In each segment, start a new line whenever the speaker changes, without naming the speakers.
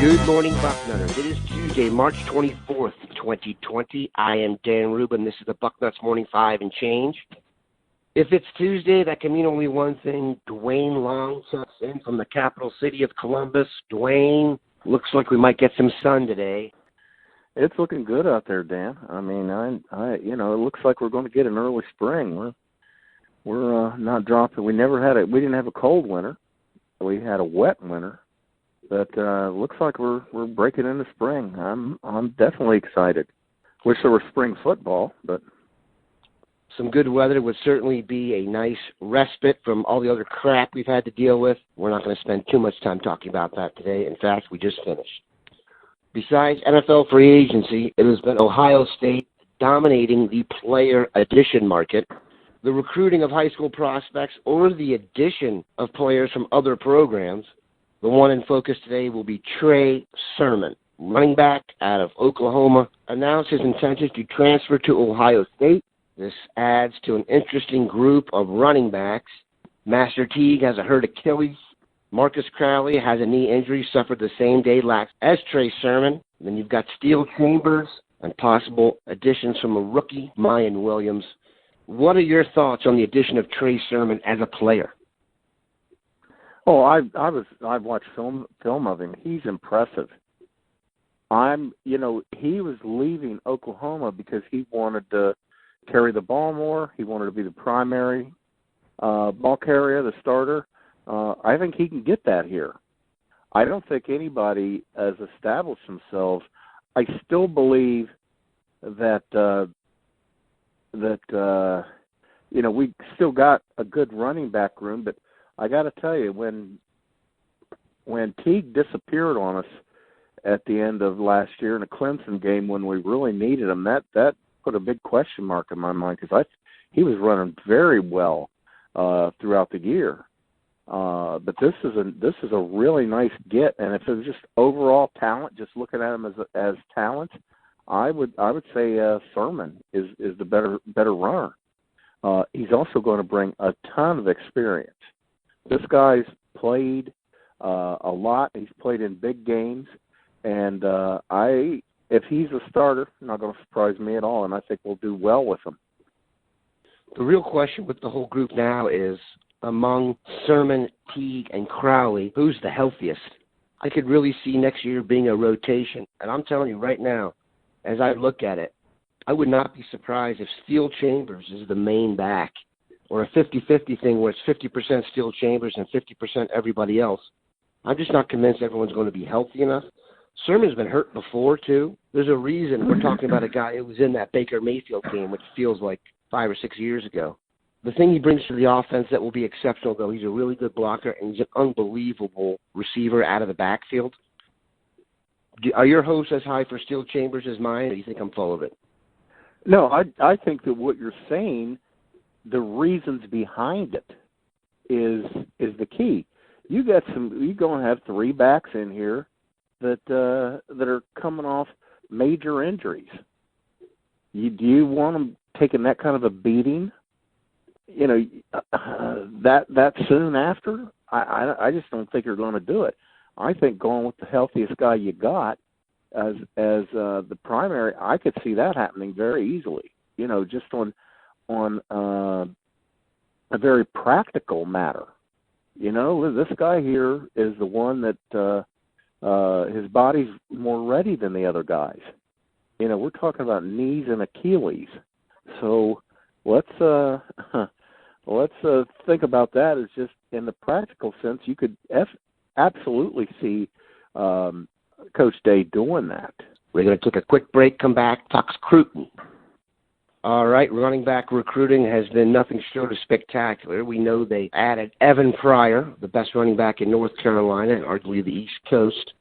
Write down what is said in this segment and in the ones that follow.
Good morning, Bucknutters. It is Tuesday, March 24th, 2020. I am Dan Rubin. This is the Bucknuts Morning 5 and change. If it's Tuesday, that can mean only one thing. Duane Long checks in from the capital city of Columbus. Duane, looks like we might get some sun today.
It's looking good out there, Dan. I mean, it looks like we're going to get an early spring. We're not dropping. We didn't have a cold winter. We had a wet winter. But looks like we're breaking into spring. I'm definitely excited. Wish there was spring football, but
some good weather would certainly be a nice respite from all the other crap we've had to deal with. We're not going to spend too much time talking about that today. In fact, we just finished. Besides NFL free agency, it has been Ohio State dominating the player addition market. The recruiting of high school prospects or the addition of players from other programs. The one in focus today will be Trey Sermon, running back out of Oklahoma, announced his intention to transfer to Ohio State. This adds to an interesting group of running backs. Master Teague has a hurt Achilles. Marcus Crowley has a knee injury suffered the same day as Trey Sermon. Then you've got Steel Chambers and possible additions from a rookie, Mayan Williams. What are your thoughts on the addition of Trey Sermon as a player?
Oh, I've watched film of him. He's impressive. He was leaving Oklahoma because he wanted to carry the ball more. He wanted to be the primary ball carrier, the starter. I think he can get that here. I don't think anybody has established themselves. I still believe that we still got a good running back room, but I got to tell you, when Teague disappeared on us at the end of last year in a Clemson game when we really needed him, that put a big question mark in my mind because he was running very well throughout the year. But this is a really nice get, and if it was just overall talent, just looking at him as talent, I would say Sermon is the better runner. He's also going to bring a ton of experience. This guy's played a lot. He's played in big games, and if he's a starter, not going to surprise me at all, and I think we'll do well with him.
The real question with the whole group now is, among Sermon, Teague, and Crowley, who's the healthiest? I could really see next year being a rotation, and I'm telling you right now, as I look at it, I would not be surprised if Steel Chambers is the main back, or a 50-50 thing where it's 50% Steel Chambers and 50% everybody else. I'm just not convinced everyone's going to be healthy enough. Sermon's been hurt before, too. There's a reason we're talking about a guy who was in that Baker Mayfield game, which feels like 5 or 6 years ago. The thing he brings to the offense that will be exceptional, though, he's a really good blocker, and he's an unbelievable receiver out of the backfield. Are your hopes as high for Steel Chambers as mine, or do you think I'm full of it?
No, I think that what you're saying, the reasons behind it is the key. You're going to have 3 backs in here that are coming off major injuries. Do you want them taking that kind of a beating? That soon after? I just don't think you're going to do it. I think going with the healthiest guy you got as the primary, I could see that happening very easily. Just on a very practical matter. This guy here is the one that his body's more ready than the other guys. We're talking about knees and Achilles. So let's think about that as just in the practical sense. You could absolutely see Coach Day doing that.
We're going to take a quick break, come back, talk Cruton. All right, running back recruiting has been nothing short of spectacular. We know they added Evan Pryor, the best running back in North Carolina and arguably the East Coast.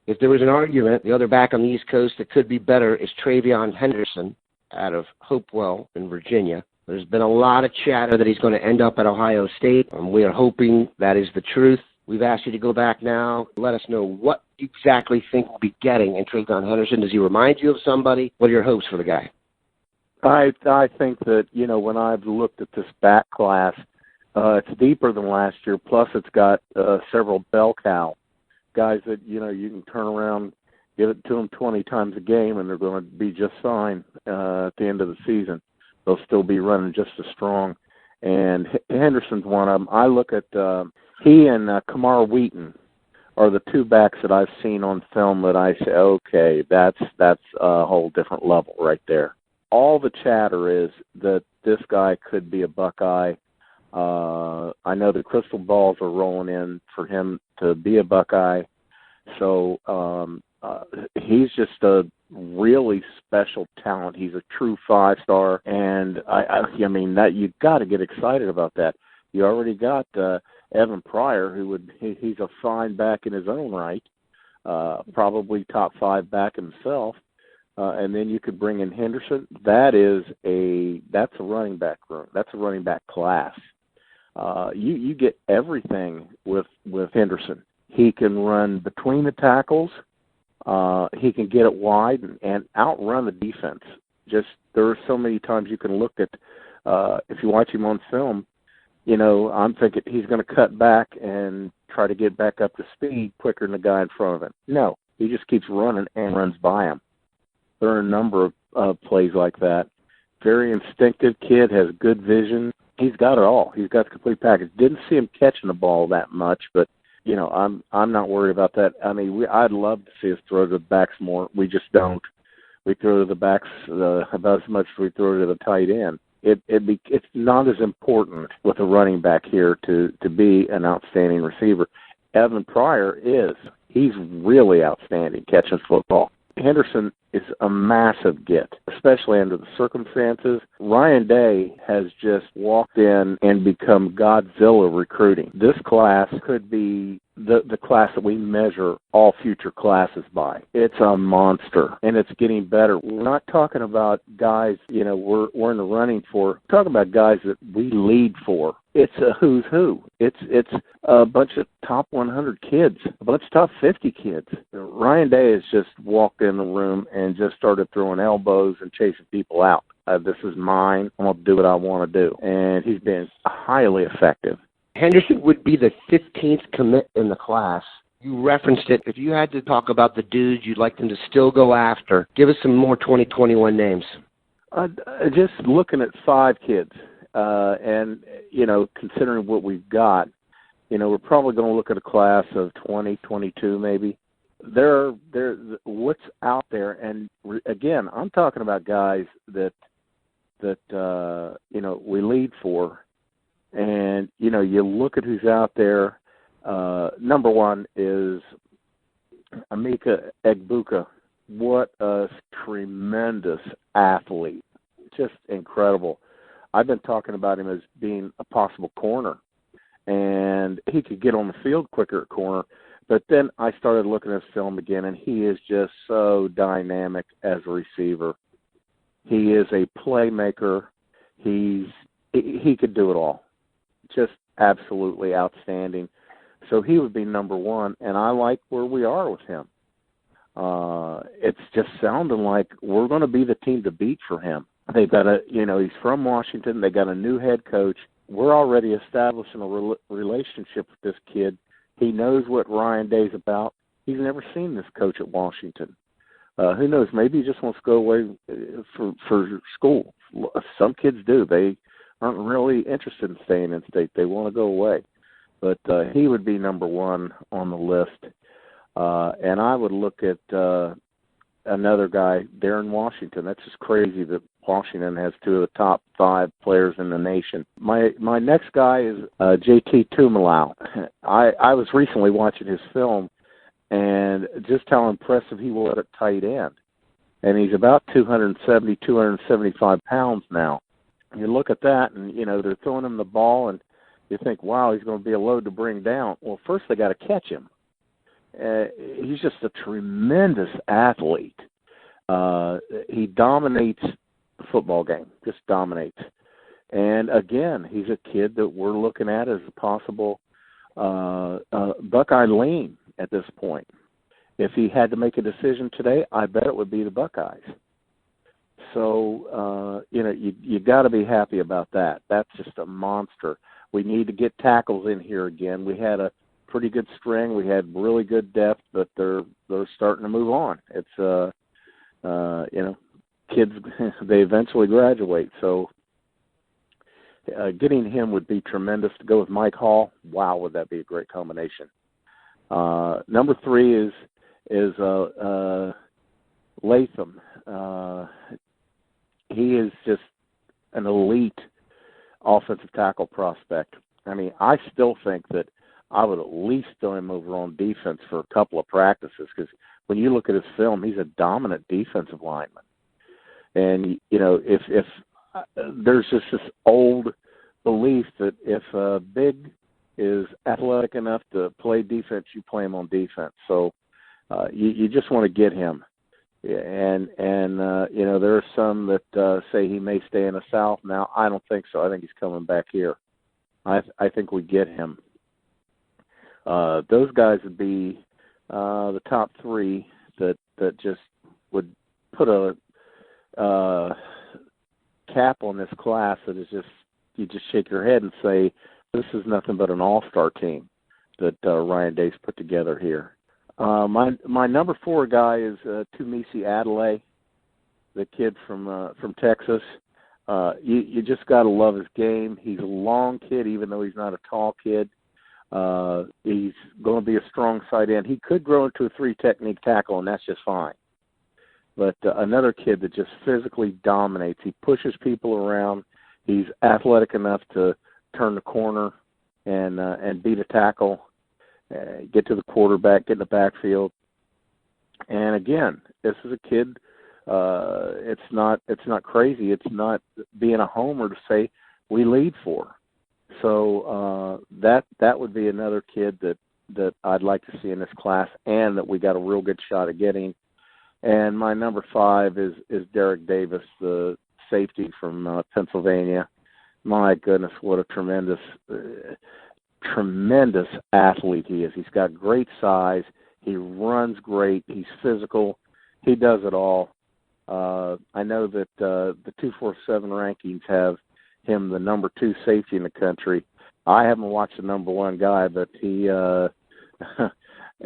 If there was an argument, the other back on the East Coast that could be better is Travion Henderson out of Hopewell in Virginia. There's been a lot of chatter that he's going to end up at Ohio State, and we are hoping that is the truth. We've asked you to go back now. Let us know, what you exactly think we'll be getting in Trayvon Henderson? Does he remind you of somebody? What are your hopes for the guy?
I think that, when I've looked at this back class, it's deeper than last year. Plus, it's got several bell cow guys that, you can turn around, give it to them 20 times a game, and they're going to be just fine at the end of the season. They'll still be running just as strong. And Henderson's one of them. I look at he and Kamar Wheaton are the two backs that I've seen on film that I say, okay, that's a whole different level right there. All the chatter is that this guy could be a Buckeye. I know the crystal balls are rolling in for him to be a Buckeye. So he's just a really special talent. He's a true 5-star, and I mean that you got to get excited about that. You already got Evan Pryor, he's a fine back in his own right, probably top 5 back himself. And then you could bring in Henderson. That's a running back room. That's a running back class. You get everything with Henderson. He can run between the tackles. He can get it wide and outrun the defense. There are so many times you can look at, if you watch him on film, I'm thinking he's going to cut back and try to get back up to speed quicker than the guy in front of him. No, he just keeps running and runs by him. There are a number of plays like that. Very instinctive kid, has good vision. He's got it all. He's got the complete package. Didn't see him catching the ball that much, but I'm not worried about that. I mean, I'd love to see us throw to the backs more. We just don't. We throw to the backs about as much as we throw to the tight end. It's not as important with a running back here to be an outstanding receiver. Evan Pryor is. He's really outstanding catching football. Henderson is a massive get, especially under the circumstances. Ryan Day has just walked in and become Godzilla recruiting. This class could be the class that we measure all future classes by. It's a monster, and it's getting better. We're not talking about guys, we're in the running for. We're talking about guys that we lead for. It's a who's who. It's a bunch of top 100 kids, a bunch of top 50 kids. Ryan Day has just walked in the room and just started throwing elbows and chasing people out. This is mine. I'm going to do what I want to do. And he's been highly effective.
Henderson would be the 15th commit in the class. You referenced it. If you had to talk about the dudes you'd like them to still go after, give us some more 2021 names.
Just looking at 5 kids, and, considering what we've got, we're probably going to look at a class of 20, 22 maybe. They're what's out there, and again, I'm talking about guys that we lead for. And, you look at who's out there. Number one is Emeka Egbuka. What a tremendous athlete. Just incredible. I've been talking about him as being a possible corner. And he could get on the field quicker at corner. But then I started looking at his film again, and he is just so dynamic as a receiver. He is a playmaker. He could do it all. Just absolutely outstanding. So he would be number one, and I like where we are with him. It's just sounding like we're going to be the team to beat for him. They've got he's from Washington. They got a new head coach. We're already establishing a relationship with this kid. He knows what Ryan Day's about. He's never seen this coach at Washington. Who knows? Maybe he just wants to go away for school. Some kids do. They aren't really interested in staying in state. They want to go away. But he would be number one on the list. And I would look at another guy, Darren Washington. That's just crazy that Washington has 2 of the top 5 players in the nation. My next guy is JT Tumalau. I was recently watching his film, and just how impressive he was at tight end. And he's about 270, 275 pounds now. You look at that, and, they're throwing him the ball, and you think, wow, he's going to be a load to bring down. Well, first they got to catch him. He's just a tremendous athlete. He dominates the football game, just dominates. And, again, he's a kid that we're looking at as a possible Buckeye lean at this point. if he had to make a decision today, I bet it would be the Buckeyes. So, you got to be happy about that. That's just a monster. We need to get tackles in here again. We had a pretty good string. We had really good depth, but they're starting to move on. It's kids they eventually graduate. So getting him would be tremendous. To go with Mike Hall, wow, would that be a great combination. Number 3 is Latham. He is just an elite offensive tackle prospect. I mean, I still think that I would at least throw him over on defense for a couple of practices, because when you look at his film, he's a dominant defensive lineman. And, if there's just this old belief that if Big is athletic enough to play defense, you play him on defense. So you just want to get him. And there are some that say he may stay in the South. Now, I don't think so. I think he's coming back here. I think we get him. Those guys would be the top 3 that just would put a cap on this class that is just, you just shake your head and say, this is nothing but an all-star team that Ryan Day's put together here. My number 4 guy is Tumisi Adelaide, the kid from Texas. You just got to love his game. He's a long kid, even though he's not a tall kid. He's going to be a strong side end. He could grow into a 3-technique tackle, and that's just fine. But another kid that just physically dominates. He pushes people around. He's athletic enough to turn the corner and beat a tackle, get to the quarterback, get in the backfield. And again, this is a kid. It's not crazy. It's not being a homer to say we lead 4. So that would be another kid that I'd like to see in this class, and that we got a real good shot at getting. And my number 5 is Derek Davis, the safety from Pennsylvania. My goodness, what a tremendous athlete he is. He's got great size. He runs great. He's physical. He does it all. I know that the 247 rankings have him the number 2 safety in the country. I haven't watched the number 1 guy, but he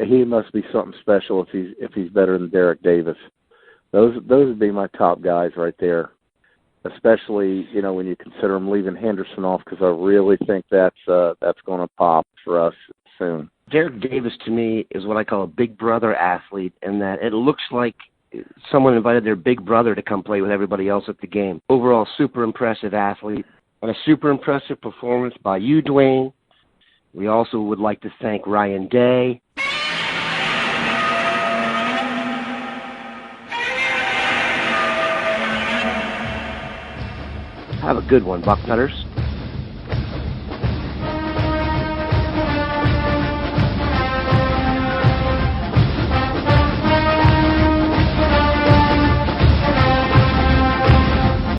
he must be something special if he's better than Derek Davis. Those would be my top guys right there, especially when you consider him leaving Henderson off, because I really think that's going to pop for us soon.
Derek Davis, to me, is what I call a big brother athlete, in that it looks like someone invited their big brother to come play with everybody else at the game. Overall, super impressive athlete, and a super impressive performance by you, Duane. We also would like to thank Ryan Day. Have a good one, Bucknutters.